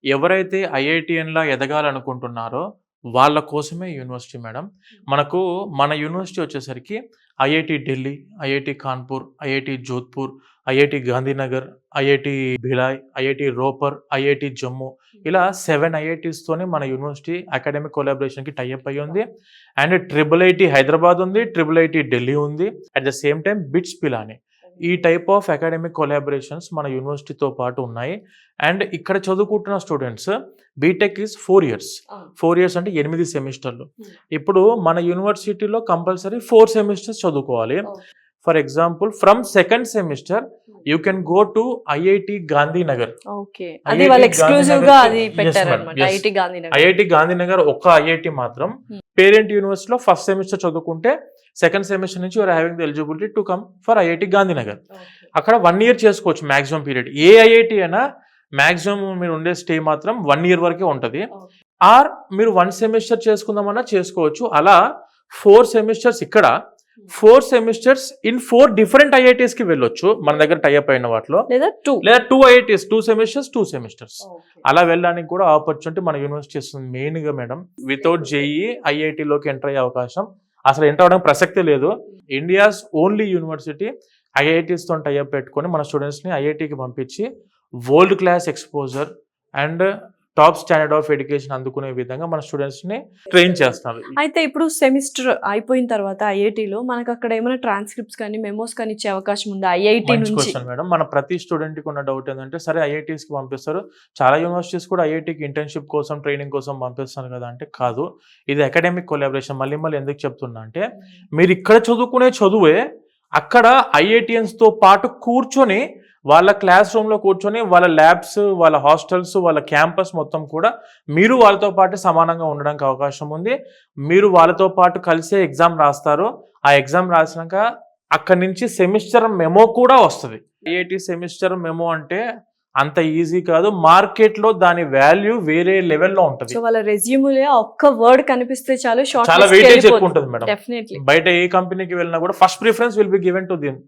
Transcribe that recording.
ఎవరైతే ఐఐటిఎన్‌లా ఎదగాలనుకుంటున్నారో వాళ్ళ కోసమే ఈ యూనివర్సిటీ మేడం. మన యూనివర్సిటీ వచ్చేసరికి IIT Delhi, IIT Kanpur, IIT Jodhpur, IIT Gandhinagar, IIT Bhilai, IIT Ropar, IIT Jammu ఇలా 7 ఐఐటీస్‌తోని మన యూనివర్సిటీ అకాడమిక్ కొలాబరేషన్‌కి టై అప్ అయ్యి ఉంది. అండ్ ట్రిపుల్ ఐటీ హైదరాబాద్ ఉంది, ట్రిపుల్ ఐటీ ఢిల్లీ ఉంది. At the same time bits Pilani. ఈ టైప్ ఆఫ్ అకాడమిక్ కొలాబరేషన్స్ మన యూనివర్సిటీతో పాటు ఉన్నాయి. అండ్ ఇక్కడ చదువుకుంటున్న students BTech is 4 years. 4 years అంటే 8 సెమిస్టర్లు. ఇప్పుడు మన యూనివర్సిటీలో కంపల్సరీ 4 సెమిస్టర్స్ చదువుకోవాలి. For example from second semester you can go to IIT Gandhinagar. IIT Gandhinagar ఒక్క ఐఐటి మాత్రం పేరెంట్ యూనివర్సిటీలో ఫస్ట్ సెమిస్టర్ చదువుకుంటే సెకండ్ సెమిస్టర్ నుంచి you're having the eligibility to come for IIT Gandhinagar. అక్కడ 1 year చేసుకోవచ్చు మాక్సిమం పీరియడ్. ఏ ఐఐటి అయినా మాక్సిమం మీరు ఉండే స్టే మాత్రం 1 year వరకే ఉంటుంది. ఆర్ మీరు 1 semester చేసుకుందామన్నా చేసుకోవచ్చు. అలా 4 semesters ఇక్కడ 4 semesters ఇన్ 4 different IITs కి వెళ్ళొచ్చు. మన దగ్గర టైఅప్ అయిన వాటిలో లేదా 2 IITs 2 semesters 2 semesters అలా వెళ్ళడానికి కూడా ఆపర్చునిటీ మన యూనివర్సిటీ ఇస్తుంది. మెయిన్ గా మేడం వితౌట్ జేఈ ఐఐటిలోకి ఎంటర్ అయ్యే అవకాశం అసలు ఎంటర్ అవడానికి ప్రసక్తే లేదు. ఇండియాస్ ఓన్లీ యూనివర్సిటీ ఐఐటీస్ తో టైఅప్ పెట్టుకొని మన స్టూడెంట్స్ ని ఐఐటికి పంపించి world class exposure and top standard of education అందుకునే విధంగా మన స్టూడెంట్స్ ని ట్రైన్ చేస్తున్నారు. అయితే ఇప్పుడు సెమిస్టర్ అయిపోయిన తర్వాత ఐఐటిలో మనకు అక్కడ ఏమైనా ట్రాన్స్క్రిప్ట్స్ కానీ మెమోస్ కానీ ఇచ్చే అవకాశం ఉందా ఐఐటి నుంచి? మేడం మన ప్రతి స్టూడెంట్ కి ఉన్న డౌట్ ఏంటంటే సరే ఐఐటీస్ కి పంపిస్తారు, చాలా యూనివర్సిటీస్ కూడా ఐఐటికి ఇంటర్న్షిప్ కోసం ట్రైనింగ్ కోసం పంపిస్తారు కదా అంటే కాదు. ఇది అకాడమిక్ కొలాబరేషన్. మళ్ళీ ఎందుకు చెప్తున్నా అంటే మీరు ఇక్కడ చదువుకునే చదువే అక్కడ ఐఐటిఎన్స్ తో పాటు కూర్చొని వాళ్ళ క్లాస్ రూమ్లో కూర్చొని వాళ్ళ ల్యాబ్స్, వాళ్ళ హాస్టల్స్, వాళ్ళ క్యాంపస్ మొత్తం కూడా మీరు వాళ్ళతో పాటు సమానంగా ఉండడానికి అవకాశం ఉంది. మీరు వాళ్ళతో పాటు కలిసే ఎగ్జామ్ రాస్తారు. ఆ ఎగ్జామ్ రాసినాక అక్కడి నుంచి సెమిస్టర్ మెమో కూడా వస్తుంది. ఐఐటి సెమిస్టర్ మెమో అంటే అంత ఈజీ కాదు. మార్కెట్ లో దాని వాల్యూ వేరే లెవెల్లో ఉంటుంది. వాళ్ళ రెజ్యూమ్లో ఒక్క వర్డ్ కనిపిస్తే చాలు, చాలా వెయిటేజ్ ఎక్కువ ఉంటుంది మేడం. బయట ఏ కంపెనీకి వెళ్ళినా కూడా first preference will be given to దిమ్.